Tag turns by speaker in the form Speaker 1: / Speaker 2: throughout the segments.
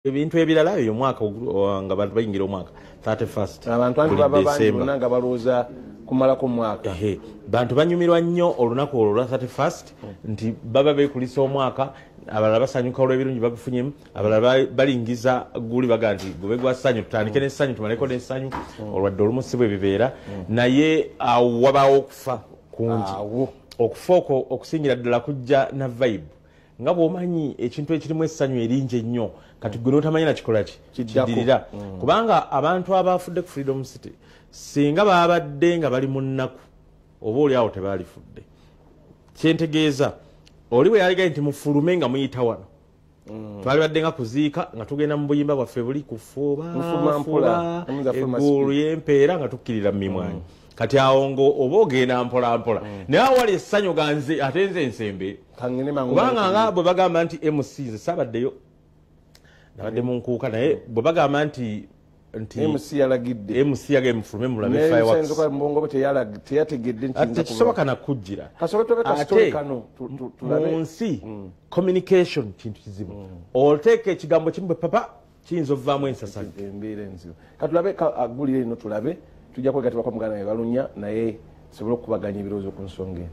Speaker 1: ebintu ebirala eyo omwaka nga bantu bayingira omwaka 31st
Speaker 2: abantu baba bangi nga balooza kumala ku mwaka
Speaker 1: bantu banyumirwa nnyo olunaku olwo lwa 31st nti baba beekulisa omwaka abalala basanyuka olw'ebirungi babifunyemu abalala balingiza guli baga nti gube gwa ssanyu tutandike n'essanyu tumaleko n'essanyu olwadde olumu si bwe bibeera naye awo wabaawo okufa kungi okufa okwo okusingira ddala kujja na vibe nga bw'omanyi ekintu ekirimu essanyu eringi ennyo kati gwe n'otamanyi nakikola kiddirira kubanga abantu abafudde ku Freedom City singa babadde nga bali mu nnaku oba oli awo tebaalifudde kyentegeeza oli bwe yaligaye nti mufulume nga muyita wano twalibadde nga kuziika nga tugenda mu buyimba bwaffe buli kufuuba eggulu y'empeera nga tukkirira mu mimwanyi kati awo ngo oba ogenda mpola mpola naye awali essanyu ganze ate nze ensembe kubanga nga bwe bagamba nti MC nze saabaddeyo nabadde mu nkuuka naye bwe bagamba nti
Speaker 2: MC yalagidde
Speaker 1: MC yagaye mufulume mulabe fireworks tekisoboka nakujjira ate mu nsi communication kintu kizibu oteeka ekigambo kimu bwe papa kiyinza ovaamu ensasanya
Speaker 2: embeera enzibu katulabe agulire ino tulabe tujja kwegatibwako muganda we Balunya naye tusobole okukubaganya ebirowoozo ku nsonga eno.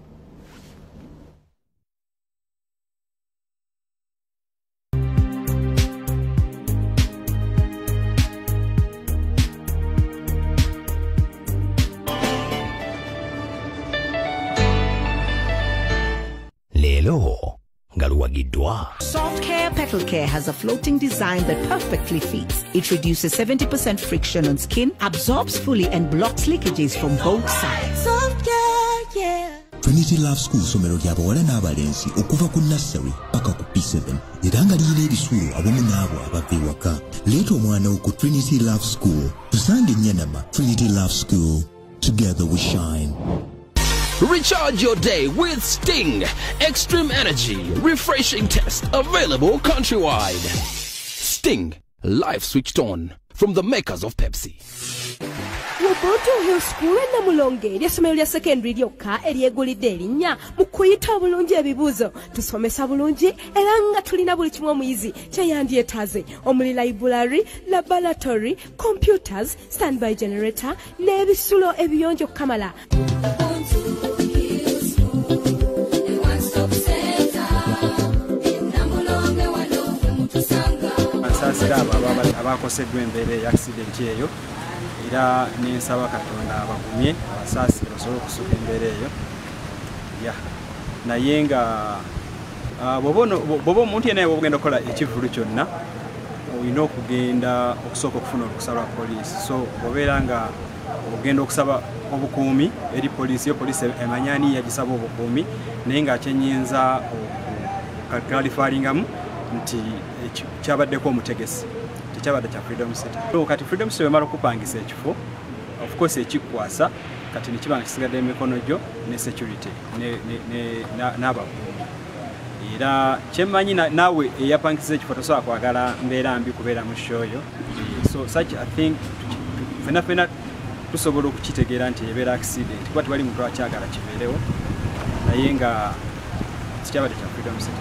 Speaker 3: Soft Care Petal Care has a floating design that perfectly fits. It reduces 70% friction on skin, absorbs fully and blocks leakages from both sides. Soft Care, yeah.
Speaker 4: Trinity Love School somero ly'abawala n'abalenzi okuva ku nursery paka ku P7 era nga liyina ebisuulu awamu n'abo abava ewaka. Leeta omwana wo ku Trinity Love School tusange Nyanama. Trinity Love School, together we shine.
Speaker 5: Recharge your day with Sting. Extreme energy, refreshing taste, available countrywide. Sting, life switched on, from the makers of Pepsi.
Speaker 6: Woboto Hill School na Mulonge ly'essomero lya secondary lyokka eryegulidde erinnya mu kuyita obulungi ebibuuzo tusomesa bulungi era nga tulina buli kimu omuyizi kye yandyetaaze omuli library, laboratory, computers, standby generator n'ebisulo ebiyonjo kamala.
Speaker 7: Abakoseddwa embeera ey'accident eyo era n'ensaba Katonda abagumye abasaasire basobole okusuka embeera eyo naye nga bw'oba omuntu yenna bw'ogenda okukola ekivvulu kyonna olina okugenda okusooka okufuna olukusa lwa poliisi so bw'obeera nga ogenda okusaba obukuumi eri poliisi poliisi emanyani yagisaba obukuumi naye nga kyenyinza okukalifaringamu nti kyabaddeko omutegesi tekyabadde kya Freedom City. Kati Freedom City wemala okupangisa ekifo of course ekikwasa kati nekiba nga kisigadde emikono gyo ne security n'abakuumi era kyemmanyi naawe eyapangisiza ekifo tosobola kwagala mbeera mbi kubeera mu shoyo so such I think fena tusobola okukitegeera nti ebeera accident kuba tewali muntu akyagala kibeerewo naye nga tekyabadde kya Freedom City.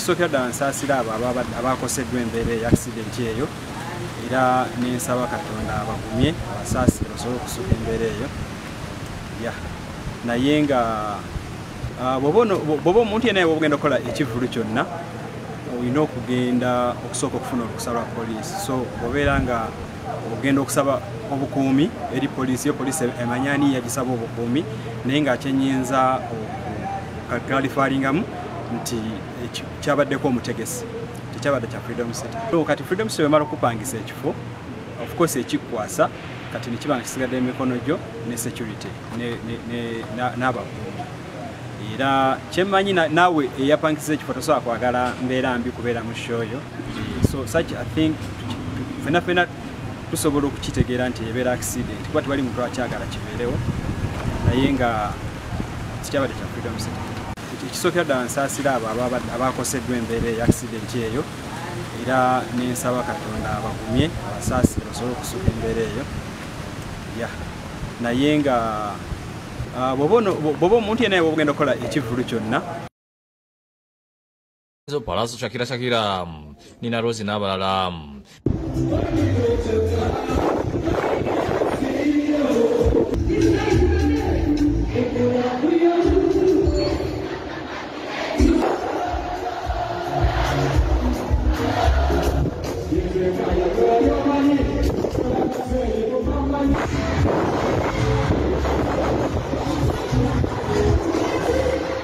Speaker 7: ekisookera ddala nsaasira abo abakoseddwa embeera ey'aksidenti eyo era nensaba Katonda abagumye abasaasire basobole okusuka embeera eyo naye nga bw'oba omuntu yenna bw'ogenda okukola ekivvulu kyonna olina okugenda okusooka okufuna olukusa lwa poliisi so obeera nga ogenda okusaba obukuumi eri poliisi yo poliisi emanya ani yagisaba obukuumi naye ng'akyenyinza okukalifaringamu nti kyabaddeko omutegesi tekyabadde kya Freedom City kati Freedom City wemala okupangisa ekifo of course ekikwasa kati nekiba nga kisigadde emikono gyo ne security n'abakuumi era kyemmanyi naawe eyapangisa ekifo tosobola kwagala mbeera mbi kubeera mu shoyo so such I think fena tusobola okukitegeera nti ebeera accident kuba tewali muntu akyagala kibeerewo naye nga tekyabadde kya Freedom City ekisookera ddala nsaasira abo abakoseddwa embeera ey'accident eyo era nensaba Katonda abagumye abasaasire basobole okusuka embeera eyo naye nga bw'oba omuntu yenna bw'ogenda okukola ekivvulu kyonna
Speaker 8: Palaso Shakira Nina Rosi n'abalala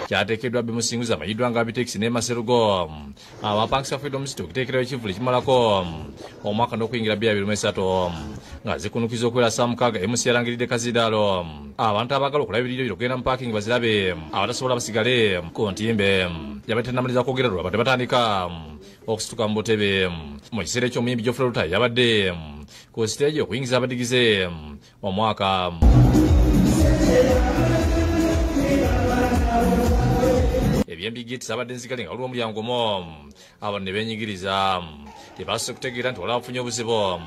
Speaker 8: kyateekeddwa bimusinguza amayiddwa nga biteekisi n'emaserugo abapangisa Freedom City okuteekerawo ekivvulu kimalako omwaka n'okuyingira 2023 nga zikunukiza okuwera Samukaaga MC yalangiridde kazidaalo abantu abaagala okulabirira ebiro kugenda mu paakingi bazirabe abatasobola basigale ku ntimbe yabatenamaliza kwogera lwaba tebatandika okusituka mu butebe mu kiseera eky'omuyimbi Geoffrey Lutayi yabadde ku siteegi okuyingiza abadigize omwaka ebyembigiti zabadde nzigale nga waliwo omulyango mo abantu ne beenyigiriza tebasobola kutegeera nti waliwo abafunye obuzibu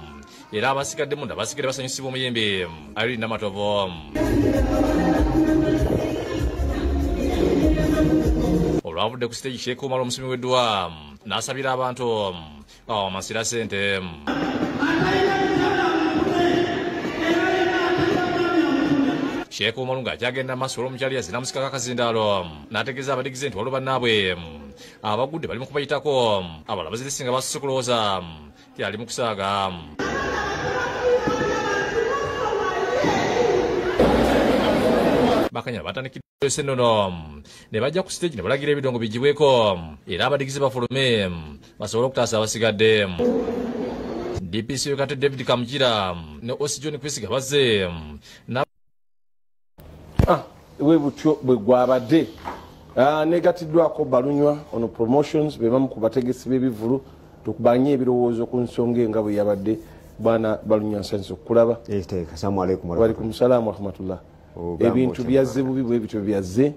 Speaker 8: era abasigadde munda basigadde basanyusibwa omuyimbi Irene Namatovo olwavudde ku siteegi kyekuumala omusomi w'eddwa n'asabira abantu amasira ssente Sheikh Omulunga kyagenda maaso olw'omukyali yazina musikaka akazindaalo n'ategeeza abadigize nti waliwo bannaabwe abagudde bali mu kubayitako abalala bazirisi nga basusse kulowooza tyali mu kusaaga bakanya batandikidde essennono ne bajja ku siteegi ne balagira ebidongo bigibweko era abadigize bafulume basobole okutaasa abasigadde DPC Kate David Kamukira ne Osi John Kwesiga bazze
Speaker 2: bwebutyo bwe gwabadde negatiddwako Balunywa ono promotions bebamu ku bategesi b'ebivvulu tukubanye ebirowoozo ku nsonga nga bwe yabadde bwana Balunywa nsanze okulaba
Speaker 9: assalamu alaykum
Speaker 2: wa alaykum salaam wa rahmatullah ebintu byazze bubi bwe bityo byazze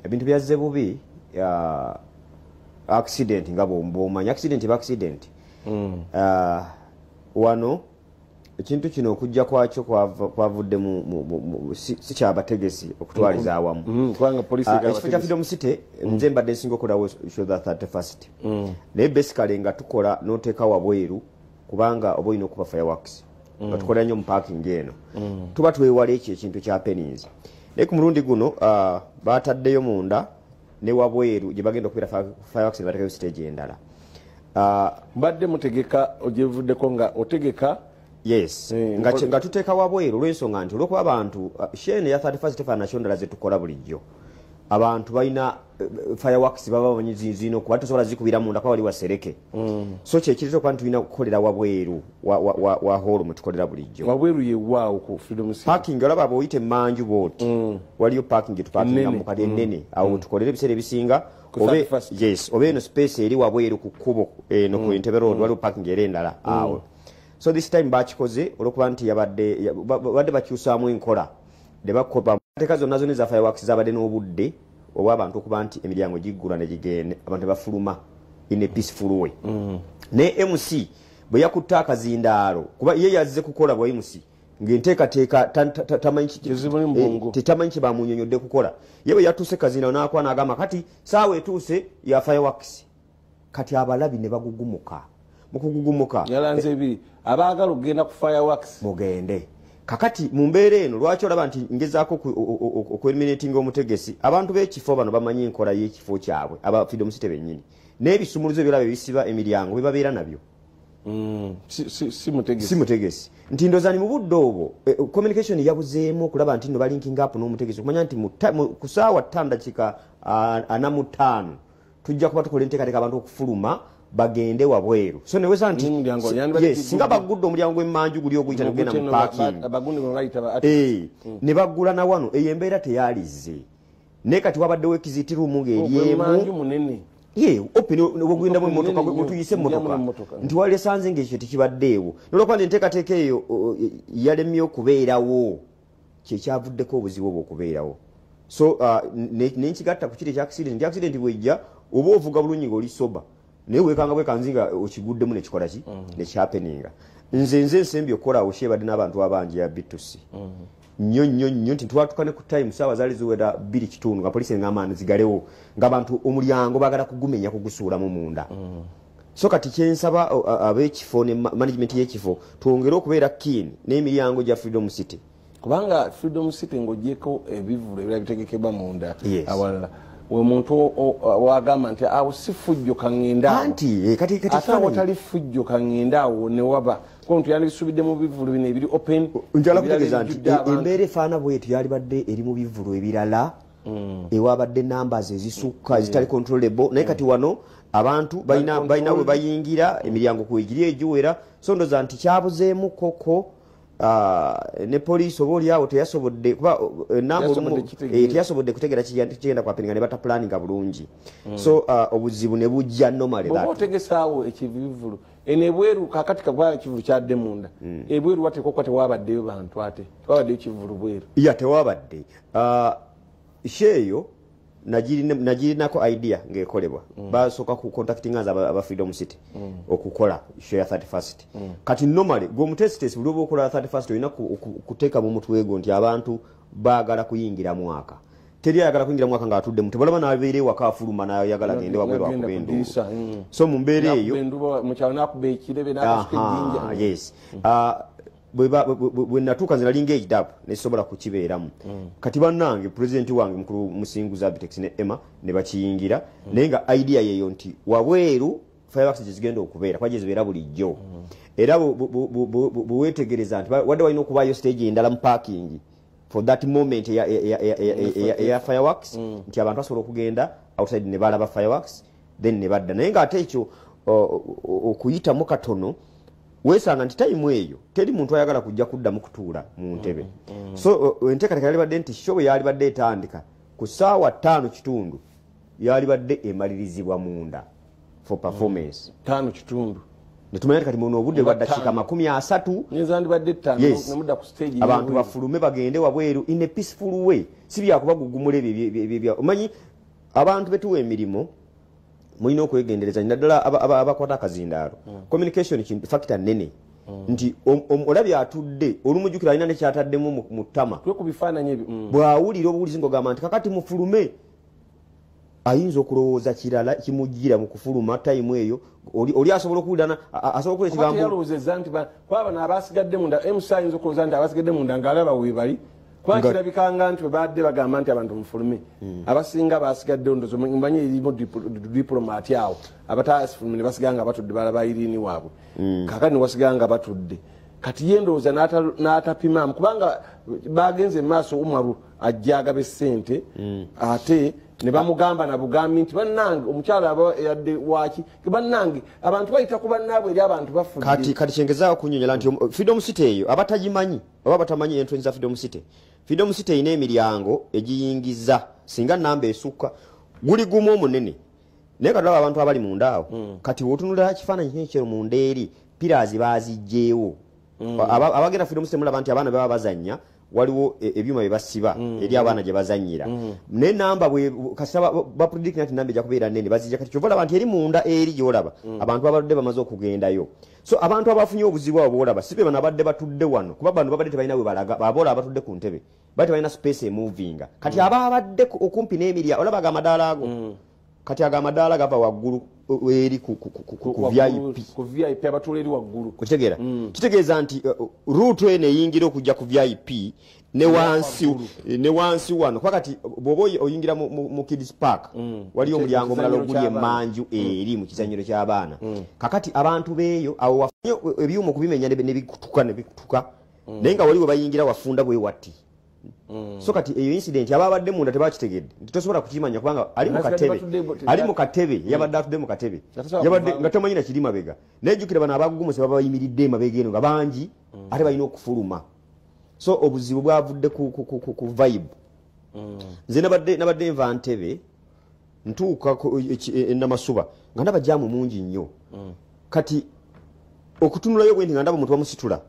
Speaker 9: ebintu byazze bubi accident nga bomanya accident ba accident wano ekintu kino okujja kwakyo kwavudde si kyabategesi okutwaliza awamu ekifo kya Freedom City nze mbadde nsinga okolawo show the 31st naye basically nga tukola n'oteeka wabweru kubanga oba olina okuba fireworks nga tukolera nnyo mu parking eno tuba twewala ekyo ekintu kya pennies naye ku mulundi guno bataddeyo munda ne wabweru gye bagenda okubeera fireworks ne bateekayo stage endala
Speaker 2: mbadde mutegeka ogyevuddeko nga otegeka
Speaker 9: yes nga tuteeka wabweru olw'ensonga nti olwokuba abantu shene ya 31st tefaana national ze tukola bulijjo abantu balina fireworks baba banyizino okuba tosobola zikubira munda kwa wali wasereke so kyekireta okuba tulina okukolera wabweru wa holo mutukolera bulijjo
Speaker 2: wabweru yewaawo ku Freedom City
Speaker 9: parking olaba bw'oyite manju booti waliyo parking tuparkinga mu kati ennene awo tukolera ebiseera ebisinga oba eno space eri wabweru ku kkubo eno ku Entebbe Road waliwo parking era endala awo so this time bakikoze olwokuba nti badde bakyusaamu enkola ne bakopa teka zonna zonna za fireworks zabadde n'obudde obw'abantu okuba nti emiryango giggula ne gigende abantu bafuluma in a peaceful way ne MC bwe yakutte akazindaalo kuba ye yazze kukola bwa MC ng'enteekateeka tamanyi kye bamunyonyodde kukola yewe yatuuse kazina n'akwa n'agamba kati saawa etuuse ya fireworks kati abalabi ne bagugumuka mukugugumuka
Speaker 2: yalanze ebiri abaagala okugenda ku fireworks
Speaker 9: mugende kakati mu mbeera eno lwaki olaba nti ngezaako okueliminatinga omutegesi abantu b'ekifo bano bamanyi enkola y'ekifo kyabwe aba Freedom City bennyini n'ebisumuluzo byolaba ebisiba emiryango bye babeera nabyo
Speaker 2: si
Speaker 9: mutegesi nti ndozani mu budde obwo communication yabuzeemu okulaba nti nno balinking up n'omutegesi okumanya nti ku ssaawa 5:45 tujja kuba tukola enteekateeka abantu okufuluma bagende wabweru so neweza nti singa bagudde omulyango gw'emmanju guli oguyita negenda mu parking ne baggula na wano eyo embeera teyalize naye kati wabaddewo ekizitirumu ng'eryemu open ogenda mu motoka gutuyise motoka nti wali sanze ng'ekyo tekibaddeewo nolwokuba enteekateeka eyo yalemye okubeerawo kyekyavuddeko obuzibu obwo okubeerawo so nenkigatta ku kiri ekyakisidenti accident bwejja oba ovuga bulungi ng'oli soba naye weekanga bwekanzi nga okiguddemu nekikola ki nekyapeninga nze ensembi okukolaawo kyebadde n'abantu abangi ya bitusi nnyo nti twatukane ku time saawa zaali ziwera 2:00 nga poliisi engamba zigalewo ng'abantu omulyango baagala kugumenya kugusuulamu munda so kati kyensaba ab'ekifo ne management y'ekifo twongere okubeera keen n'emiryango gya Freedom City
Speaker 2: kubanga Freedom City ng'ogyeko ebivvulu ebira bitegekebwa munda awalala omuntu wagamba nti awo si fujjo kaŋŋenda
Speaker 9: anti kati
Speaker 2: ate awatali fujjo kaŋŋenda awo ne waba kontu yandisubidde mu bivvulu bino ebiri open
Speaker 9: njala kutegeeza nti embeera efaana bwetyo yalibadde eri mu bivvulu ebirala ewabadde numbers ezisukka ezitali controllable naye kati wano abantu balina we bayingira emiryango kwegiri egiwera so ndoza nti kyabuzeemu koko ne poliisi oba oliawo teyasobodde kuba teyasobodde kutegera kigenda kwapeninga ne bata planninga bulungi so obuzibu ne bujja normally
Speaker 2: bwoba otegesaawo ekivivulu eno ebweru kakati kabwa ekivulu kyadde munda ebweru watekokwa tewabaddeyo bantu ate tewabaddeyo ekivulu bweru
Speaker 9: tewabadde sheeyo nagirinako idea ng'ekolebwa basooka ku contacting nza aba Freedom City okukola share 31st kati normally gw'omutesitesi buli oba okola 31st olina kuteeka mu mutwe gwo nti abantu baagala kuyingira mwaka teri ayagala kuyingira mwaka ng'atudde mu tebalaba n'abeera ewaka afuluma n'ayagala agende wabweru akuba enduulu so mu mbeera eyo yes bwe natuuka nze nali engaged up nesobola kukibeeramu kati bannange pulezidenti wange mukulu musinguza Abitex ne Emma ne bakiyingira naye nga idea yeyo nti wabweru fireworks zigenda okubeera kwaje zibeera bulijjo era bwewetegereza nti wadde walina okubaayo stage endala mu parking for that moment ya fireworks nti abantu basobola okugenda outside ne balaba fireworks then ne badda naye ng'ate ekyo okuyitamu katono wesanga nti time eyo teri muntu ayagala kujja kuddamu kutuula mu ntebe so enteekateeka yalibadde nti show yalibadde etandika ku ssaawa 5:00 yalibadde emalirizibwa munda for performance
Speaker 2: 5:00
Speaker 9: netumanya kati muno obudde bwa dakiika 30 abantu bafulume bagende wabweru in a peaceful way si byakuba gugumula ebyo omanyi abantu betuwa emirimu mulina okwegendereza naddala abakwata akazindaalo communication factor nene nti olabye atudde olumujjukira alina nekyataddemu mu ttama bw'awulira obuwulizi ng'ogamba nti kakati mufulume ayinza okulowooza kirala kimujjira mu kufuluma tayimu eyo oli asobola okuwulirana asobola okuwulira ekigambo
Speaker 2: yalowoozezza nti kwabano abasigadde munda emusa ayinza okulowooza nti abasigadde munda ng'alaba weebali kuba kirabikanga nti webadde bagamba nti abantu mufulume abasinga basigadde ndozo mbanyi erimu diplomat awo abatasifulume ne basigala nga batudde balaba irini waabwe kakati ne wasigala nga batudde kati ye ndowooza n'atapimaamu kubanga bagenze mu maaso Umaru ajja agaba essente ate ne bamugamba na bugambi nti bannange omukyala aba yadde waki bannange abantu bayita ku bannaabwe eri abantu bafudde
Speaker 9: kati kyengezaawo kunyonyola nti Freedom City eyo abatagimanyi oba batamanyi entrance za Freedom City erina emiryango egiyingiza singa namba esukka guli gumu omunene naye katulaba abantu abali munda awo kati wotunulira kifaananyi kyekyo munda eri pirazi baazigjeewo abagenda Freedom City mulaba nti abaana baba bazannya waliwo ebyuma bebasiba eri abaana gye bazanyira ne namba bwe kasaba bapredict nati namba ejja kubeera nene bazija kati kyovola abantu eri munda eri gyolaba abantu abadde bamaze okugendayo so abantu abafunye obuzibu abo bolaba sibe bana badde batudde wano kuba bano babadde tebalina we balaga babola abatudde ku ntebe bati balina space moving kati abadde okumpi n'emirya olaba ga madala ago kati aga madala gava waggulu eri ku VIP
Speaker 2: abatula eri waggulu
Speaker 9: kutegeera kitegeeza nti route ene eyingira okujja ku VIP ne wansi wano kwakati bwoba oyingira mu kids park waliyo omulyango omulala oguli emanju eri mu kizanyiro ky'abaana kakati abantu beeyo awo wafunye ebyuma okubimenya ne bikutuka naye nga waliwo bayingira wafunda bwe wati so kati eyo incident ababadde munda tebakitegedde tosobola kukimanya kubanga ali mu katebe yabadde atudde mu katebe yabadde nga tomanyina kiri mabega nejjukira bano abagugumuse baba bayimiridde mabega eno nga bangi ate balina okufuluma so obuzibu bwavudde ku vibe nze nabadde nva ntebe ntuuka namasuba nga ndaba jamu mungi nnyo kati okutunulayo bwe nti nga ndaba omuntu bamusitula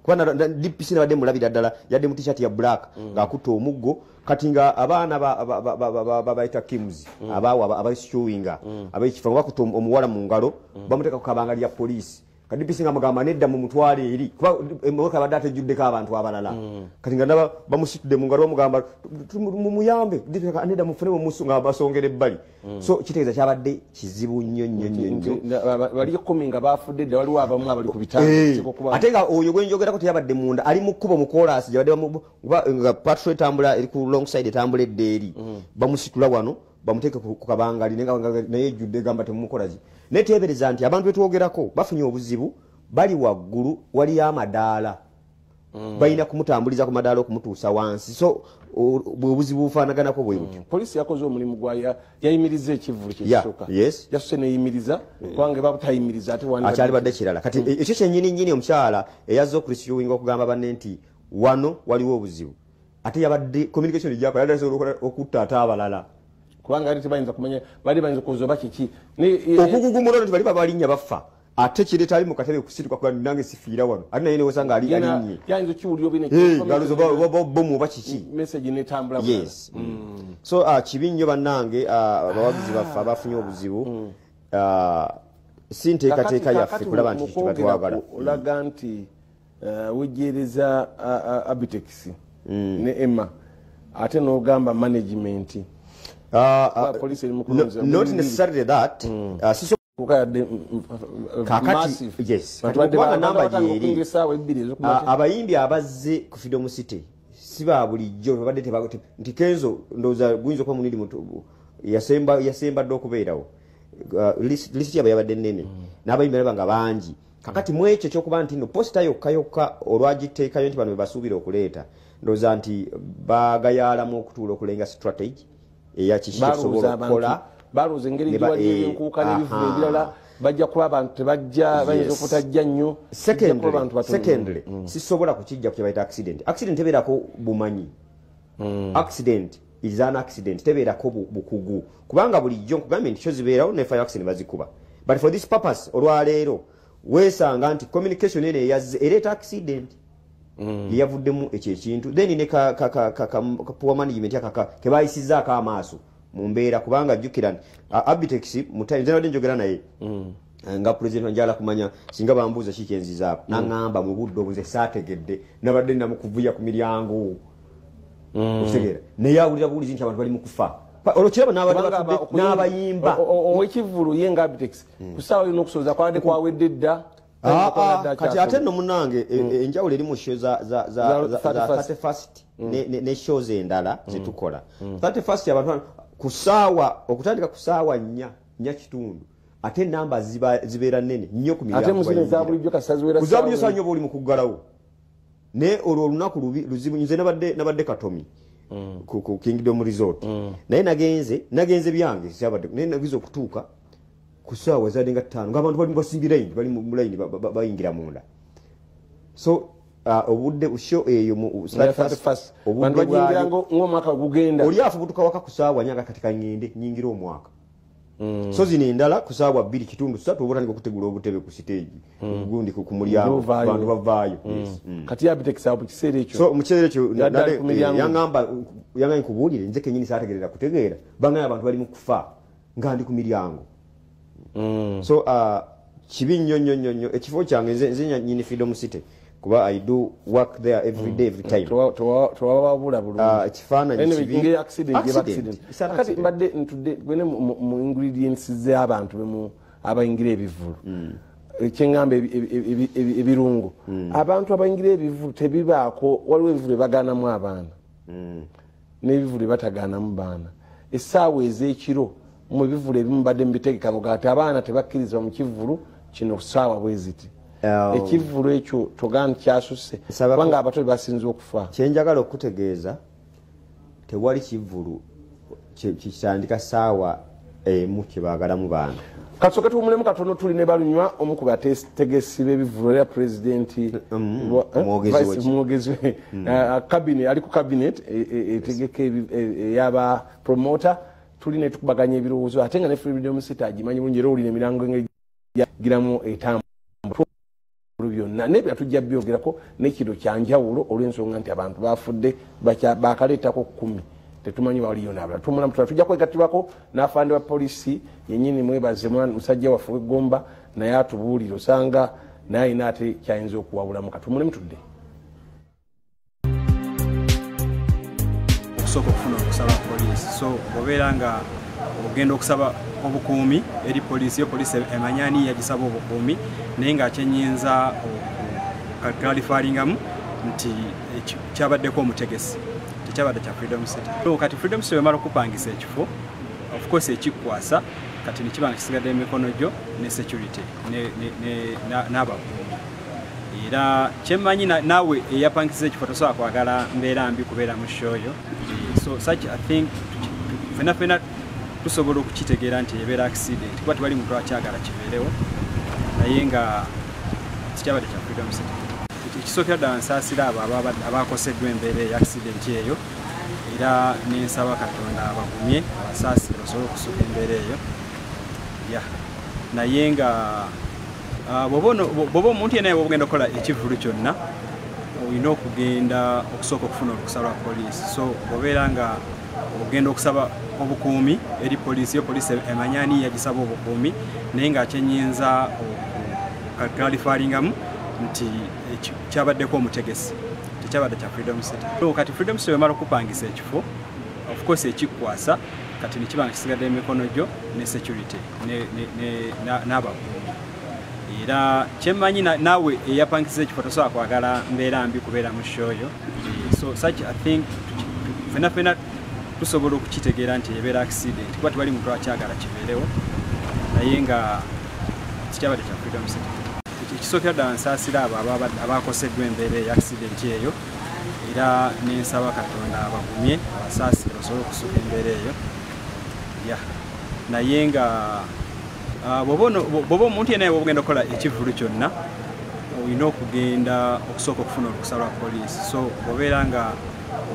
Speaker 9: kubana DPC nabadde mulabira ddala yadde mu t-shirt ya black ng'akutte omuggo kati nga abaana babayita kims abawa abaishuwinga abaikifa bakutte omuwala mu ngalo bamuteeka ku kabanga lya poliisi kati DPC nga mugamba nedda mu mutwale eri kuba emmotoka abadde atejjuddeko abantu abalala kati nga ndaba bamusitudde mu ngalo bamugamba mumuyambe nedda mufune mumusu nga basongera ebbali so kitegeeza kyabadde kizibu nnyo
Speaker 2: bali 10 nga bafudde dda waliwo abamu abali ku bitanda
Speaker 9: ate nga oyo gwenjogerako teyabadde munda ali mu kkubo mu koolasi gyabadde nga patrol etambula eri ku long side etambula edda eri bamusitula wano bamuteeke ku kabangali naye ejjudde gamba temumukolazi naye teebereza nti abantu betwogerako bafunye obuzibu bali waggulu waliyo amadaala balina kumutambuliza ku madaala okumutuusa wansi so obuzibu bufaanaganako bwe butyo
Speaker 2: poliisi yakoze omulimu gwayo yayimiriza ekivulu kyekisooka yasuse neyimiriza kubanga batayimiriza ate
Speaker 9: akyali badde kirala kati ekyo kyennyini omukyala eyazze okurisiyuwinga okugamba banne nti wano waliwo obuzibu ate yabadde communication gyakola yaddasobola okutta ate abalala
Speaker 2: kubanga ali tebayinza kumanya bali bayinza kuzoba kiki
Speaker 9: okugugumula nti bali babalinnya bafa ate kireta ali mu katebe kusirikwa kwa nange sifiira wano ali naye newesanga ali alinnye
Speaker 2: yayinza kiwuliro bine
Speaker 9: bomu oba kiki
Speaker 2: message netambula
Speaker 9: yes so kibi nnyo bannange abawagizi baffe abafunye obuzibu si nteekateeka yaffe kulaba nti kibatwagala
Speaker 2: olaga nti wejjeereza abitex ne Emma ate n'ogamba management
Speaker 9: not necessarily that kakati yes kubanga namba gyeri abayimbi abazze ku Freedom City si ba bulijjo babadde tebagote nti Kenzo ndoza guyinza kuba munidi mutubu yasemba dde okubeerawo list yaba yabadde nnene n'abayimbi banga bangi kakati mwekyo ekyokuba nti no posta yokka olwagiteekayo nti bano bebasuubira okuleeta ndoza nti bagayaalamu okutuula okulenga strategy eyakisobola okukola
Speaker 2: baluza engeri gyewali enkuuka n'ebivuga ebirala bajja kuba abantu tebajja bayinza okutajja nnyo
Speaker 9: secondly sisobola kukijja kukyebayita accident tebeerako bumanyi accident is an accident tebeerako bukugu kubanga bulijjo nkugambye nti kyo zibeerawo ne fire accident bazikuba but for this purpose olwaleero weesanga nti communication eno eyazze ereeta accident yavuddemu ekyo ekintu then ne poor management kebayisizaako amaaso mu mbeera kubanga jjukira abitex mutayinzenabadde njogera naye nga president njala kumanya singa bambuuza ki kyenzizaako naŋŋamba mu budde obuze saategedde nabadde namukuvuya ku miryango otegeera naye awulira buwulizi nti abantu bali mu kufa olwokiraba n'abayimba
Speaker 2: owekivulu ye nga abitex ku ssaawa olina okusoboza kwabadde kwawedde dda
Speaker 9: kati ate nno munnange enjawulo eri mu show za 31st ne shows endala zetukola 31st abantu kusaawa okutandika kusaawa 4 kitundu ate namba zibeera nnene nnyo ku
Speaker 2: ate muzine za bulijjo kasaziwera
Speaker 9: kuzabulijjo sanyo buli mu kuggalawo ne olwo olunaku luzibu nze nabadde Katomi ku Kingdom Resort naye nagenze byange syabadde naye nagize okutuuka ku ssaawa zadde nga 5 ng'abantu bali basimbi layini bali mu layini bayingira munda so obudde usho eyo mu
Speaker 2: 31st obudde ng'omwaka gugenda
Speaker 9: oli afubutuka waka ku ssaawa nyanga katika ngende nyingira omwaka so zino endala ku ssaawa 2:3 obutandika okutegula obutebe ku stage gundi ku mulyango abantu bavaayo
Speaker 2: kati yabitekisa mu kiseera ekyo
Speaker 9: so mu kiseera ekyo yangamba nkubuulire nze kennyini saategeerera kutegeera bangayo abantu bali mu kufa nga ndi ku miryango so kibi nnyo ekifo kyange nze nyini Freedom City kuba I do work there every day every time
Speaker 2: towababula bulungi
Speaker 9: ekifaananyi kibi
Speaker 2: accident kati mbadde ntudde gwene mu ingredients z'abantu abayingira ebivvulu ekyeŋŋamba ebirungo abantu abayingira ebivvulu tebibaako waliwo ebivvulu bagaanamu abaana n'ebivvulu batagaanamu baana essaawa ez'ekiro mu bivvulu ebimu mbadde mubitegeka ngati abaana tebakkirizibwa mu kivvulu kino ssaawa bwe ziti ekivvulu ekyo togana kyasusse kubanga abato basinze okufa
Speaker 9: kyenjagala okutegeeza tewali kivvulu kitandika ssaawa emu kyebaagalamu baana
Speaker 2: kasooke tuwumulemu katono Tuli ne Balunywa omu ku bategesi b'ebivvulu era pulezidenti mwogezi ali ku kabinet etegeka eyaba promota Tuli ne tukubaganya ebirowoozo ate nga ne Freedom City agimanyi bulungi era owulira emirango engegiramu etambula byonna nebyo tujja byogerako n'ekiro kyanjawulo olw'ensonga nti abantu bafudde bakaleetako 10 tetumanyi waliyo n'abalala tumulamu tujja kwegattibwako n'afande wa polisi yennyini mwebaze musajja waffe w'eggomba naye atubuulire osanga naye ayina ate kyayinza okuwabulamu katumulemu tudde
Speaker 7: okusooka okufuna okusaba polisi so obeera nga ogenda okusaba obukuumi eri polisi yo polisi emanyani yagisaba obukuumi naye ng'akyenyinza okukalifaringamu nti kyabaddeko omutegesi tekyabadde kya Freedom City kati Freedom City wemala okupangisa ekifo of course ekikwasa kati nekiba nga kisigadde emikono gyo ne security n'abakuumi era kyemmanyi naawe eyapangisa ekifo tosobola kwagala mbeera mbi kubeera mu shoyo so such I think fena tusobola okukitegeera nti ebeera accident kuba tewali muntu akyagala kibeerewo naye nga tekyabadde kya Freedom City ekisookera ddala nsaasira abo abakoseddwa embeera eya accident eyo era nensaba Katonda abagumye abasaasire basobole okusuka embeera eyo naye nga bw'oba omuntu yenna bw'ogenda okukola ekivvulu kyonna olina okugenda okusooka okufuna olukusa lwa poliisi so obeera nga ogenda okusaba obukuumi eri polisi yo polisi emanyani yagisaba obukuumi naye ng'akyenyinza okukalifaringamu nti kyabaddeko omutegesi tekyabadde kya Freedom City kati Freedom City wemala okupangisa ekifo of course ekikwasa kati nekiba nga kisigadde emikono gyo ne security n'abakuumi era kyemmanyi naawe eyapangisa ekifo tosobola kwagala mbeera mbi kubeera mu shoyo so such I think fena tusobola okukitegeera nti ebeera accident kuba tewali muntu akyagala kibeerewo naye nga tekyabadde kya Freedom City ekisookera ddala nsaasira abo abakoseddwa embeera eya accident eyo era nensaba Katonda abagumye abasaasire basobole okusuka embeera eyo naye nga bw'oba omuntu yenna bw'ogenda okukola ekivvulu kyonna olina okugenda okusooka okufuna olukusa lwa poliisi so obeera nga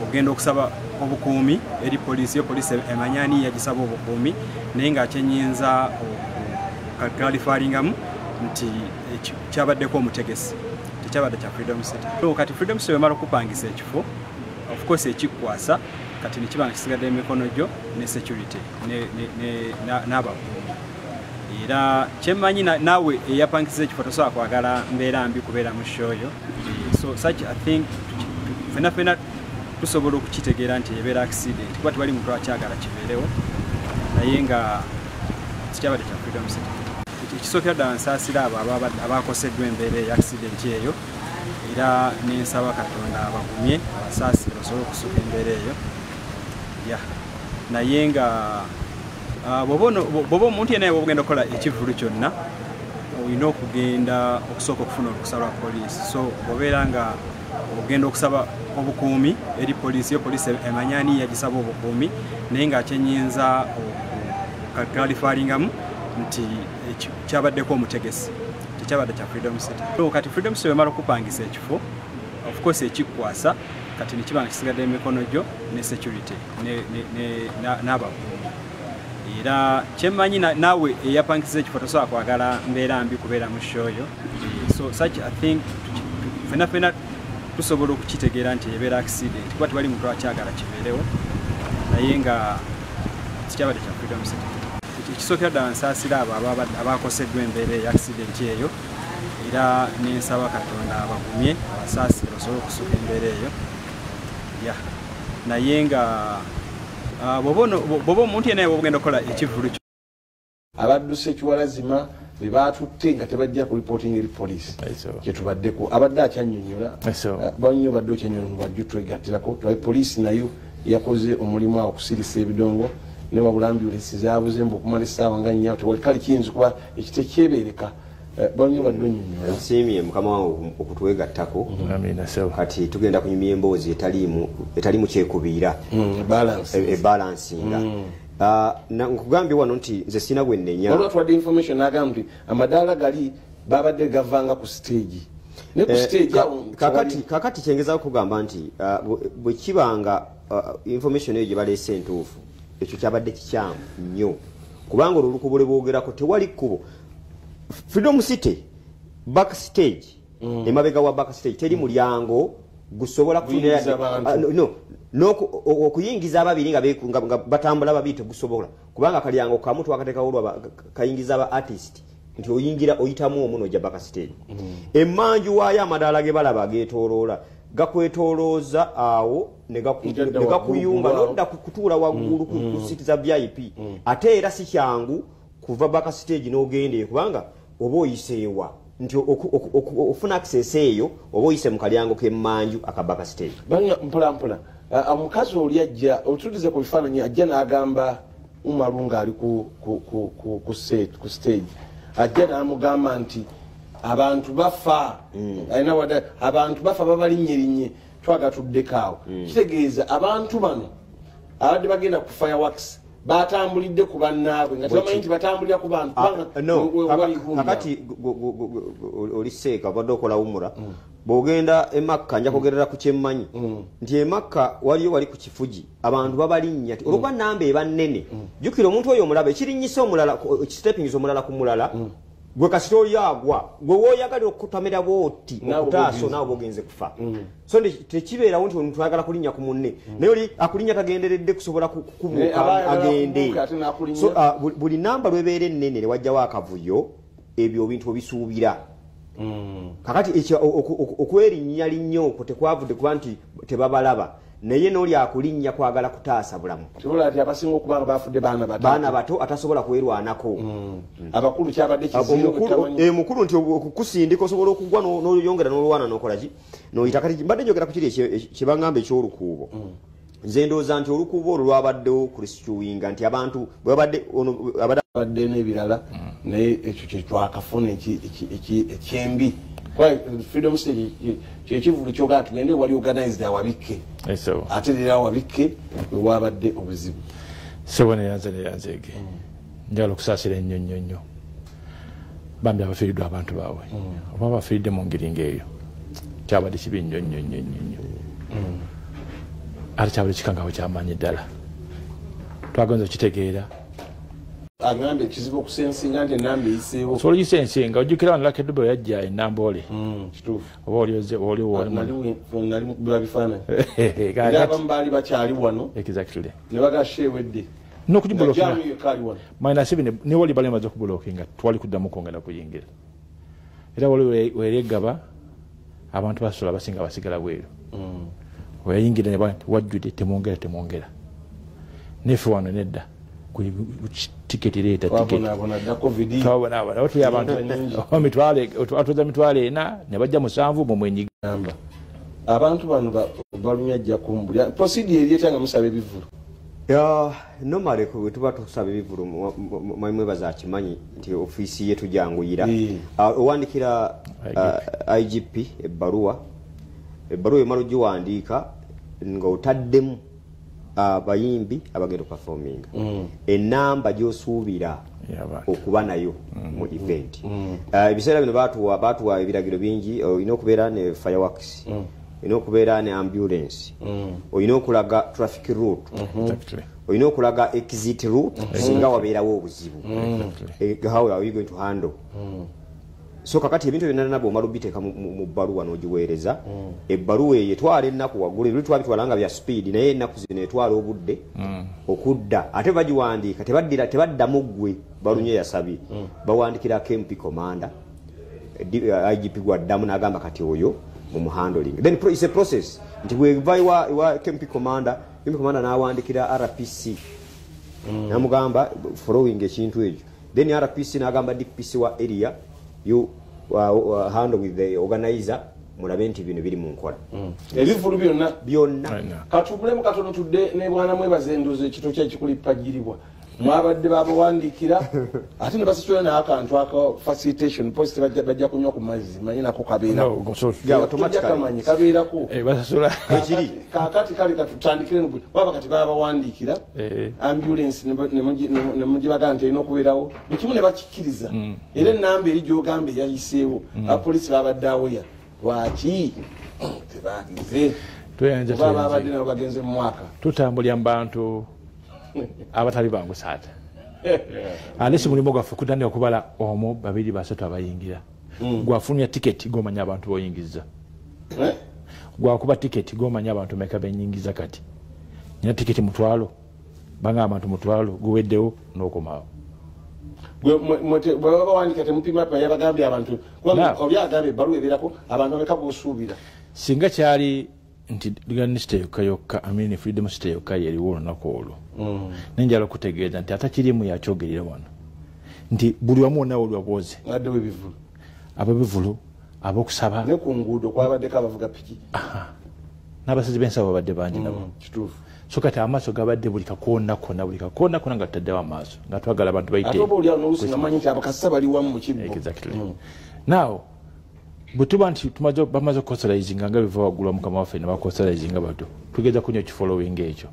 Speaker 7: ogenda okusaba obukuumi eri polisi yo polisi emanyani yagisaba obukuumi naye ng'akyenyinza okukalifaringamu nti kyabaddeko omutegesi tekyabadde kya Freedom City kati Freedom City wemala okupangisa ekifo of course ekikwasa kati nekiba nga kisigadde emikono gyo ne security n'abakuumi era kyemmanyi naawe eyapangisa ekifo tosobola kwagala mbeera mbi kubeera mu shoyo so such I think fena tusobola okukitegeera nti ebeera accident kuba tewali muntu akyagala kibeerewo naye nga tekyabadde kya Freedom City ekisookera ddala nsaasira abo abakoseddwa embeera eya accident eyo era nensaba Katonda abagumye abasaasire basobole okusuka embeera eyo naye nga bw'oba omuntu yenna bw'ogenda okukola ekivvulu kyonna olina okugenda okusooka okufuna olukusa lwa poliisi so obeera nga ogenda okusaba obukuumi eri polisi yo polisi emanyani yagisaba obukuumi naye ng'akyenyinza okukalifaringamu nti kyabaddeko omutegesi tekyabadde kya Freedom City kati Freedom City wemala okupangisa ekifo of course ekikwasa kati nekiba nga kisigadde emikono gyo ne security n'abakuumi era kyemmanyi naawe eyapangiza ekifo tosobola kwagala mbeera mbi kubeera mu shoyo so such I think fena tusobola okukitegeera nti ebeera accident kuba tewali muntu akyagala kibeerewo naye nga sikyabadde kya freedom city ekisookera ddala nsaasira abo abakoseddwa embeera eya accident eyo era nensaba katonda abagumye abasaasire basobole okusuka embeera eyo naye nga bwoba omuntu yenaye bwogenda okukola ekivulu
Speaker 2: abadduse ekiwalazima be batutte nga tebajja ku reporting eri poliisi kyetubaddeko abadde akyanyonyola banyo badde okyanyonyola bajju twegattirako poliisi nayo yakoze omulimu awo okusirisa ebidongo ne wabula ambulance zaabuze mbu okumala essaawa nga nnya tewali kale kiyinza kuba ekiteekyebeereka banyo badde onyonyola
Speaker 9: nsiimye mukama wange okutwegattako kati tugenda kunyumya emboozi etalimu kyekubiira ebalansinga nkugambye wano nti nze sina gwe nnenya
Speaker 2: olwa twadde information agamba nti amadaala gali babadde gavanga ku stage ne ku stage
Speaker 9: kakati kyengezako kugamba nti bwe kibanga information eyo gye baleese entuufu ekyo kyabadde kikyamu nnyo kubanga olwo olukubo lwe boogerako tewali kkubo Freedom City backstage emabega wa backstage teri mulyango gusobola okuyingiza ababiri nga batambula babiri tegusobola kubanga kalyango kamu twakateekawo olwa kayingiza aba artist nti oyingira oyitamu omu n'ojja backstage emmanju waayo amadaala ge balaba geetooloola gakwetoolooza awo ne gakuyunga nodda kutuula waggulu ku siti za VIP ate era si kyangu kuva backstage n'ogendeye kubanga oba oyiseewa nti ofuna access eyo oba oyise mu kalyango k'emmanju akabaka stage
Speaker 2: mpolampola omukazi oli ajja otulize ku bifaananyi ajja n'agamba Umaru ng'ali ku stage ajja n'amugamba nti abantu bafa abantu bafa babalinnye twagatuddeko awo kitegeeza abantu bano abadde bagenda ku fireworks batambulidde ku bannaabwe nga tebamanyi nti batambulira ku bantu
Speaker 9: kakati oliseeka obadde okola wumula bw'ogenda emakka nja kwogerera ku kyemmanyi nti emakka waliyo wali ku kifugi abantu babalinnya ti olwokuba namba eba nnene jjukira omuntu oyo omulaba ekirinyisa omulala ekistepingiza omulala ku mulala gwe kasita oli agwa gwe wooyagalira okutamira bwoti okutaaso naawe bogenze kufa so tekibeerawo nti omuntu ayagala kulinnya ku munne naye oli akulinnya tagenderedde kusobola kubuuka agende so buli namba lwebeera ennene ne wajjawo akavuyo ebyo bintu obisuubira kakati okwerinnya linnyo okwo tekwavudde kuba nti tebabalaba naye n'oli akulinnya kwagala kutaasa bulamu
Speaker 2: kibola ati abasinga okubanga bafudde baana bato
Speaker 9: atasobola kwerwanako
Speaker 2: abakulu kyabadde kiziro
Speaker 9: mukulu nti okukusindika osobola okugwa n'oyongera n'olwana n'okola ki n'oyita kati mbadde njogera ku kiri kyebagamba eky'olukuubo nze ndowooza nti olukuubo olwo lwabaddewo kulisituwinga nti abantu
Speaker 2: abadde n'ebirala naye ekyo kyetwakafuna ekyembi Freedom City kyekivulu kyogala tugende wali organized awabikke ate era awabikke wewabadde obuzibu
Speaker 10: sebone yanzeege njagala okusaasira ennyo nnyo nnyo bambi abafiiriddwa abantu baabwe oba bafiiridde mu ngeri ng'eyo kyabadde kibi nnyo nnyo nnyo nnyo ate kyabadde kikangawo kyamaanyi ddala twagonza okitegeera
Speaker 2: agambe ekizibu okusensinga nti enamba eyiseewo
Speaker 10: osobola ogisensinga ojjukira wano Lucky Dube yajja enamba oli oba
Speaker 2: olibifaananyi era abamu baali bakyali wano ne bagasheewedde
Speaker 10: -7 ne wali bali bamaze okubulookinga twali kuddamu kwongera kuyingira era wali weeregaba abantu basobola basinga basigala bweru weyayingira ne bati wajjudde temwongera nefe wano nedda tiketi leeta tiketi abantu atuza mitwalo 4 ne bajja 7 mu mwenyigamba
Speaker 2: abantu bano Balunywa ajja kumbulya prosidi eri etanga musaba ebivvulu
Speaker 9: nomale tuba tusaba ebivvulu mwebaza akimanyi nti ofiisi yetu janguyira owandikira IGP ebbaluwa emala ogiwandiika ng'otaddemu abayimbi abagenda performing enamba gyosuubira okuba nayo mu event ebiseera bino batuwa ebiragiro bingi olina okubeera ne fireworks olina okubeera ne ambulance olina okulaga traffic route olina okulaga exit route singa wabeerawo obuzibu how are you going to handle so kakati ebintu byonna nabwo omala obiteeka mu bbaluwa n'ogiweereza ebbaluwa eyo etwala ennaku waggulu ebintu twabitwalanga bya speed naye ennaku zino etwala obudde okudda ate bagiwandiika tebaddamu ggwe Balunywa yasabye bawandikira KMP commander IGP gwaddamu n'agamba kati oyo mu handling then it's a process nti bweva iwa KMP commander n'awandikira RPC namugamba following ekintu ekyo then RPC n'agamba DPC wa area you handle with the organizer mulabe nti bino biri mu nkola
Speaker 2: ebivvulu byonna
Speaker 9: katubulemu
Speaker 2: katono tudde ne bwana mwebaze endozo ekito kye kikulipagiribwa mwabadde babawandikira ate ne basitula n'akantu aka facilitation post bajja kunywa ku mazzi manyi nako kabeerakogaautomatically kabeerako
Speaker 10: basasula
Speaker 2: ekiri kakati kale katutandikire nubwe baba kati babawandikira ambulance ne mugibaga nti erina okubeerawo ekimu ne bakikkiriza era ennamba eri gy'ogamba eyayiseewo abapoliisi babadde aweya lwaki tebagize babadde nabo bagenze mu mwaka
Speaker 10: tutambulya mu bantu abatali bangu saata alesi mulimu gwaffe kutandika okubala omu babiri basatu abayingira gwafunya tiketi gomanya abantu boyingiza gwakuba tiketi gomanya abantu meka benyingiza kati nina tiketi mutwalo banga abantu mutwalo guweddewo n'okomaawo
Speaker 2: bwebawandika temupima yabagambye abantu obyagambye ebbaluwa ebeerako abantu bameka boosuubira
Speaker 10: singa kyali nti liganisite yokka amini freedom state yokka yeriwo olunaku olwo nenjala okutegeeza nti atakirimu yakyogerera wano nti buli wamu wonna olwabwoze
Speaker 2: addewo ebivvulu
Speaker 10: ab'ebivvulu ab'okusaba
Speaker 2: ne ku nguudo kwabaddeko abavuga piki
Speaker 10: n'abasezi b'ensaba babadde bangi nabo
Speaker 2: kituufu
Speaker 10: so kati amaaso gabadde buli kakoona nga tutaddewo amaaso nga twagala abantu
Speaker 2: ate oba oliawo n'oluusi ngamanyi nti abakasa bali wamu mu kibbo
Speaker 10: now bwetuba nti bamaze okukosalizinga nga biva waggulu mukama waffe ne bakosalizinga bato tugeza kunywa ekifollowing ekyo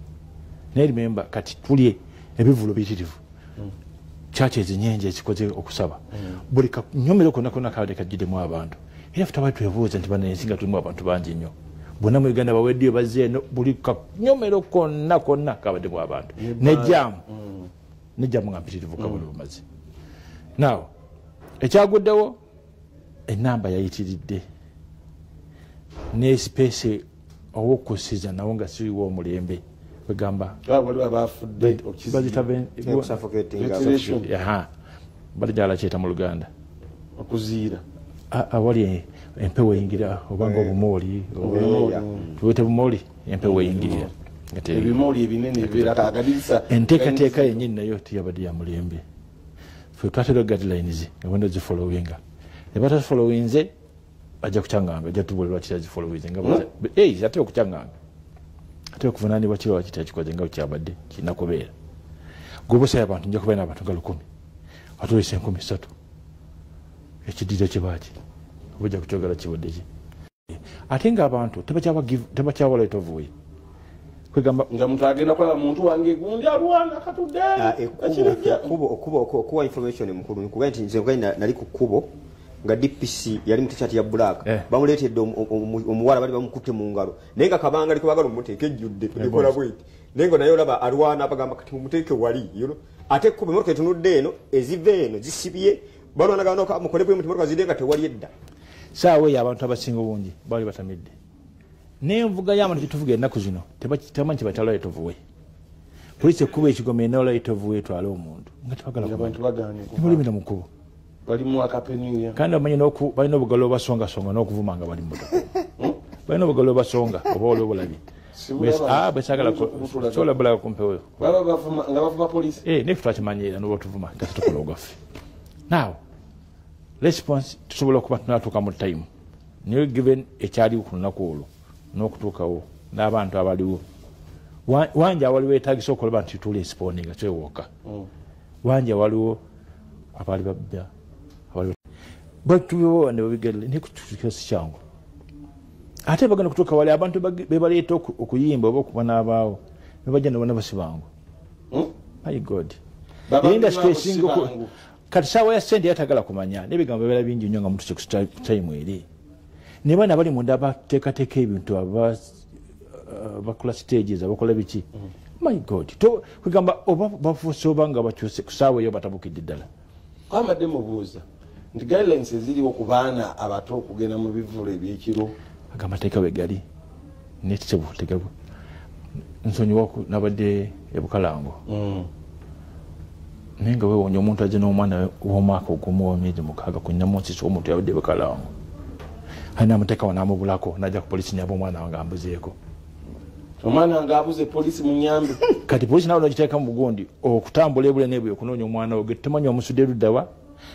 Speaker 10: naye remember kati tulye ebivvulu biyitirivu kyaki ezinyenje ezikoze okusaba buli kanyomero konna kabadde kajjiddemu abantu era ffe twabali twebuuza nti banensi nga tulimu abantu bangi nnyo bonna mu Uganda baweddeyo bazze eno buli kanyomero konna kabaddemu abantu nejjamu nga mpitirivu kabuli bumaze now ekyaguddewo enamba yayitiridde ne space owokusiza nawo nga siriwo omulembe kwegamba balijala kyeta mu Luganda
Speaker 2: okuziira
Speaker 10: awali empewo eyingira obanga obumooli tuwete bumooli empewo eyingirira
Speaker 2: ebimooli ebinene ebirakagadirisa
Speaker 10: enteekateeka yennyini nayo tiyabadde ya mulembe fe twatera guidelines ewenda zifollowinga ebatazifollowinze bajja kukyanganga ajja tubuulirwa kirazifollowinze ate okukyanganga ate okuvunaanibwa kirwa kitakikoze nga kyabadde kirina kubeera gobosaya abantu nja kubeera n'abantu nga 100 atulisa 3,000 ekiddiiro kibaaki obajja kukyogera kibadde ki ate ng'abantu tebakyawa right of way kwegamba
Speaker 2: nga muntu agenda kulaba muntu wange gundi alwana katudde
Speaker 9: okuba information mukulu nkugaa nti nze nali ku kkubo nga DPC yali mu t-shirt ya black bamuleetedde omuwala bali bamukutte mu ngalo naye nga kabanga aliko bagala omuteeka ejjudde nekola bweti naye nga naye olaba alwana abagamba kati mumuteeke wali ate ekkubo emotoka etunudde eno eziva eno zisibye balwanagana mukole bwe muti motoka zidde nga tewali edda
Speaker 10: saawa eyo abantu abasinga obungi baali batamidde n'envuga y'abantu gyetuvuga ennaku zino tebamanyi kibatala right of way poliisi ekkuba ekigoma ena right of way etwala omuntu nga tebagalanimulimira mu kkubo kandi bamanyi balina obugalo obasongasonga n'okuvuma nga bali mumotoka balina obugalo obasonga oba oli obulabi bwesagala kyolabulaga kumpeweyo naye fe twakimanyira noba otuvuma tasitukola ogwaffe now response tusobola okuba tunatuuka mu time naye given ekyaliwo ku lunaku olwo n'okutuukawo n'abantu abaliwo wangi awaliwo etagisa okulaba nti tuli esponinga twewoka wangi awaliwo abali babba batubiwo ne babigerere nekutukira si kyangu ate bagenda kutuuka wali abantu bebaleeta okuyimba oba okuba n'abaawo nebajja nebona basibangu my god industry esinga kati saawa ya sente yatagala kumanya n'ebigambo bibeera bingi nnyo nga mutuuse ku time eri ne bana bali munda bateekateeka ebintu bakola stages abakola biki my god to kugamba oba bafuuse oba nga bakyuse ku saawa eyo batabukidde ddala
Speaker 2: abadde mubuuza nti guidelines eziriwo ku baana abato okugenda mu bivvulu ebyekiro
Speaker 10: agamateeka bwe gali netetebutegabu nsonyiwaku nabadde ebukalango naye nga weewonya omuntu ajja n'omwana w'omwaka ogumu w'emyezi 6 ku nnamunsisi omuntu yabadde ebukalango alina amuteeka wanaamubulako najja ku polisi nyaba omwana wange ambuzeeko
Speaker 2: omwana nga abuze polisi mu nyambe
Speaker 10: kati polisi nawe nogiteeka mu bugundi okutambula ebule nebwe okunoonya omwana wo getumanyi omusudde luddawa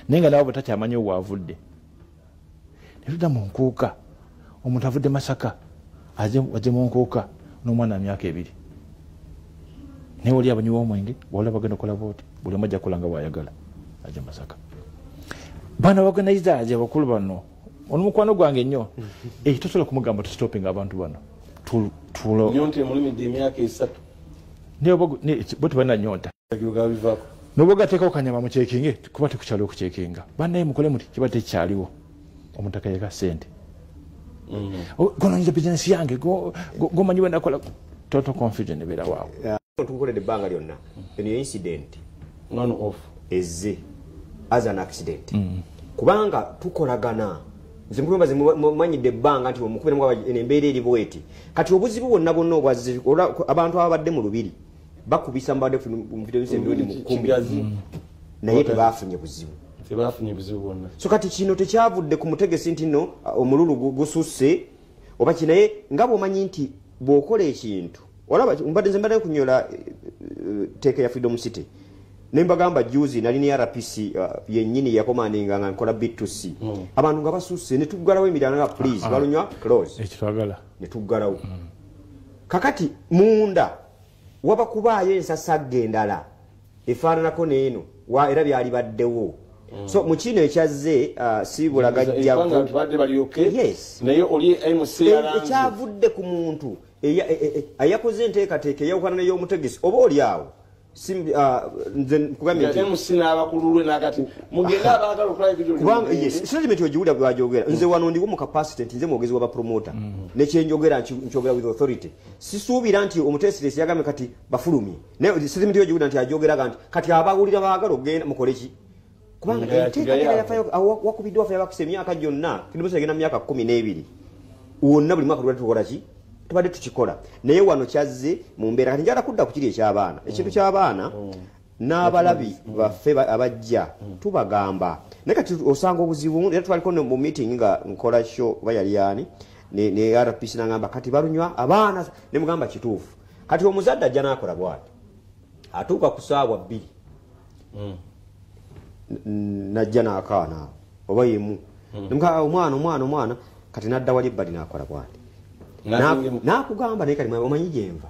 Speaker 10: naye nga nawe batakyamanyi owavudde netudda mu nkuuka omuntu avudde Masaka aze mu nkuuka n'omwana myaka 2 naye oli abanywi w'omwenge wala bagenda okola booti buli omu ajja kukola nga bwayagala aje Masaka baana organizers abakulu bano ono mukwano gwange nnyo tosobola kumugamba tusitopinga abantu bano
Speaker 2: nyonta emulimidde emyaka 3
Speaker 10: boti balina nyonta nobogateekawo kanyama mukyekinge kuba tekukyaliwo okukyekinga bannaye mukole muti kiba tekikyaliwo omuntu akayeka ssente gononyiza bizinesi yange gomanyi wenakola total confusion ebeera waawe
Speaker 9: tukukoledde ebbanga lyonna eno incident one off eze as an accident kubanga tukolagana nze mkulumbaze mumanyidde ebbanga nti omukubira embeera eri bweti kati obuzibu bwonna bwonna obwazze abantu ababadde mu lubiri bakubisa mbadde mu video emirundi mu 10 naye tebafunye buzibu
Speaker 2: bwonna
Speaker 9: so kati kino tekyavudde ku mutegesi nti no omululu gususse oba kinaye nga bwomanyi nti bw'okola ekintu olaba mbadde nze mbadde kunyola teeka ya Freedom City nembagamba juzi nali ne RPC yennyini yakomandinga nga nkola B2C abantu nga basusse ne tuggalawo emiryango nga please Balunywa close
Speaker 10: ekitwagala
Speaker 9: ne tuggalawo kakati munda wabakubaayo ensasagge endala efaananako n'eno era byali baddewo so mu kino ekyazze
Speaker 2: naye oli MC
Speaker 9: ekyavudde ku muntu ayakoze enteekateeka eyawukana n'ey'omutegesi oba oli awo nze nkugambye nti ogiwulira bwajogera nze wano ndiwo mu capacity nti nze mwogezi w'abapromota nekyenjogera nkyogera with authority sisuubira nti omuteesiresi yagambye kati bafulumye naye sirimiti ogiwulira nti ajogeraga nti kati abawulira baagala okugenda mukoleki kubanga enteekateeka wakubiddwa waffe yabakisa emyaka gyonna kidimusa egenda mu myaka 12 wonna buli mwaka tulwadde tukola ki tubadde tukikola naye wano kyazze mu mbeera kati njala kudda ku kiri eky'abaana ekintu ky'abaana n'abalabi baffe abajja tubagamba naye kati osanga obuzibu era twaliko mu meeting nga nkola show oba yali ani ne RPC nagamba kati Balunywa abaana ne mugamba kituufu kati omuzadde ajja n'akola bw'ati atuuka ku ssaawa 2 najja n'akaana oba yemu omwana kati nadda wali ebbali n'akola bw'ati nakugamba naye kali omanyi gyenva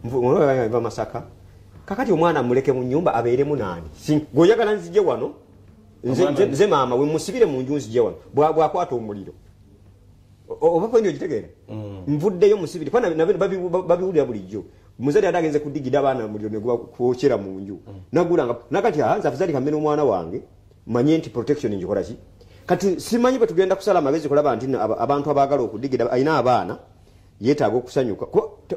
Speaker 9: nva Masaka kakati omwana muleke mu nyumba abeeremu nani gweoyagala nzije wano nze maama we musibire mu nju nzije wano bwakwata omuliro oba pointi ogitegeera nvuddeyo musibire babiwulira bulijjo muzadde ate agenze kudigida abaana muliro negwokyera mu nju nagulanga nakati nzafuzali kambe n'omwana wange manye nti protection njikola ki kati simanyi bwe tugenda kusala amagezi kulaba nti abantu abaagala okudigida ayina abaana yeetaaga okusanyuka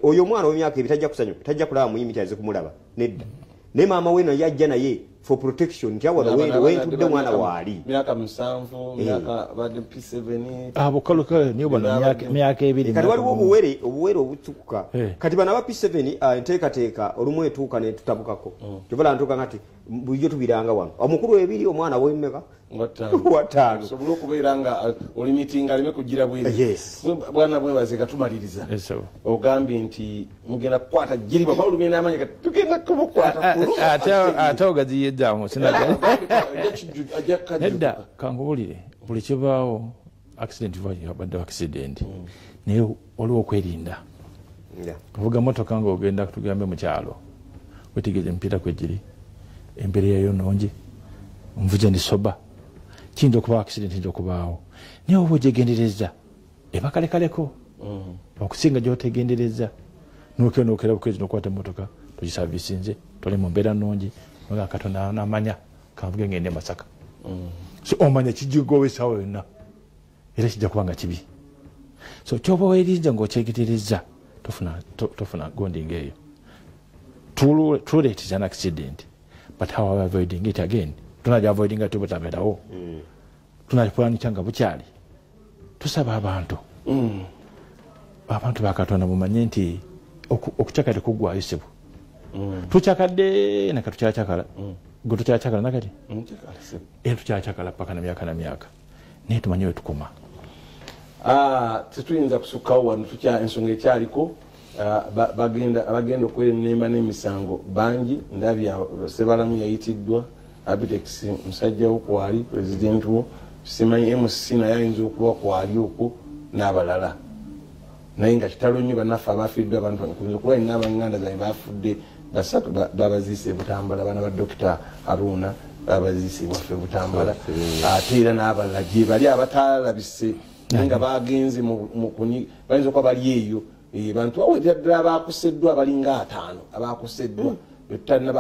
Speaker 9: oyo omwana w'emyaka 2 tajja kusanyuka tajja kulaba muyimiti aze kumulaba nedda naye maama we naye ajja naye for protection nti awo wentudde mwana waali
Speaker 2: myaka 7 myaka badde P7
Speaker 10: abokaluka niyo bano myaka 2
Speaker 9: kati waliwo obuwere obutukuka kati bana ba P7 enteekateeka olumu etuuka ne tutabukako kyobala ntuuka ngati bulijjo tubiranga wano omukulu w'ebiri omwana w'emmeka wataano
Speaker 2: sobola okubeera nga oli meeting aleme kugira bwere bwana bwebaze katumaliriza ogambye nti mugenda kukwata jiriba kwa olumye n'amanya tugenda kumukwata
Speaker 10: ate ogaziyeddamu nedda kankubulire buli kibaawo accident yabadde accident naye waliwo okwerinda ovuga motoka nga ogenda tugambe mu kyalo wetegeeza emipiira kwegiri embeera yayo nongi nvuje ndi soba kiyinza okuba accident nja okubaawo naye oba ogyegendereza ebakalekaleko okusinga gyotegendereza nokera bukwezi nokwata emotoka tugisavisinze toli mu mbeera nongi nga Katonda namanya kanvuge ngende Masaka so omanya kijigowesaawo yonna era kijja kubanga kibi. So kyoba weerinza ng'okyegetereza tofuna gondi ng'eyo. Truly it is an accident, but how are we avoiding it again? Tunajja avoiding it obutabeerawo. Tunakipulanika nga bukyali. Tusaba abantu. Abantu ba Katonda mumanye nti okukyakala tekuggwaayo ssebo. Tukyakadde nakatukyakala. Gwe tukyakala nakati? Era tukyakala paka na myaka. Naye tumanye we tukoma.
Speaker 2: Tetuyinza kusukkawo wano ensonga ekyaliko. Bagenda okwenemba n'emisango bangi. Ndabya Sebalamu yayitiddwa, Abitex musajja wo kwali, president wo, simanyi MCC naye ayinza okuba kwali okwo n'abalala. Naye nga kitalo nnyo bannaffe abafiiddwa abantu kuyinza okuba ina abanganda zaabwe bafudde basatu babaziise e Butambala, baana ba Dr. Haruna babaziise waffe Butambala, ate era n'abalala gye bali abatalabise naye nga bagenze bayinza okuba bali eyo. Bantu bawerera ddala abakuseddwa abalinga 5 abakuseddwa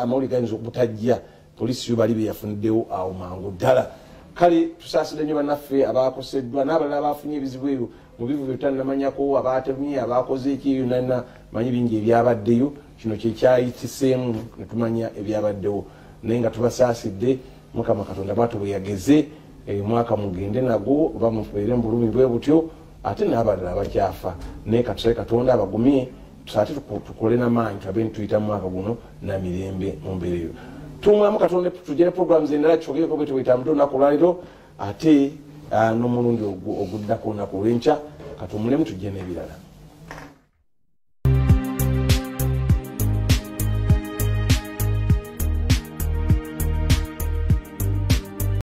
Speaker 2: amawulire gayinza obutajja poliisi yo bali beyafuniddewo awo mangu ddala. Kale tusaasire nnyo bannaffe abakuseddwa n'abalala abafunye ebizibu ebyo mu bivu byetutanamanyako, abatemye, abakoze eki eyo nana manyi bingi ebyabaddeyo. Kino kyekyayitiseemu ne tumanya ebyabaddewo naye nga tubasaasidde. Mukama Katonda bw'atyo bwe yageze omwaka mugende nagwo oba mubeere mu bulumi bwe butyo, ate n'abalala abakyafa. Naye katusabe Katonda abagumye ate tukole n'amaanyi tulabe ntuyita mu mwaka guno na mirembe mu mbeera eyo. Tumwamu Katonda tujje ne programs endala tukyogereko bwe tuyita olunaku olwaleero ate n'omulundi oguddako olunaku olw'enkya katumulemu tujje n'ebirala.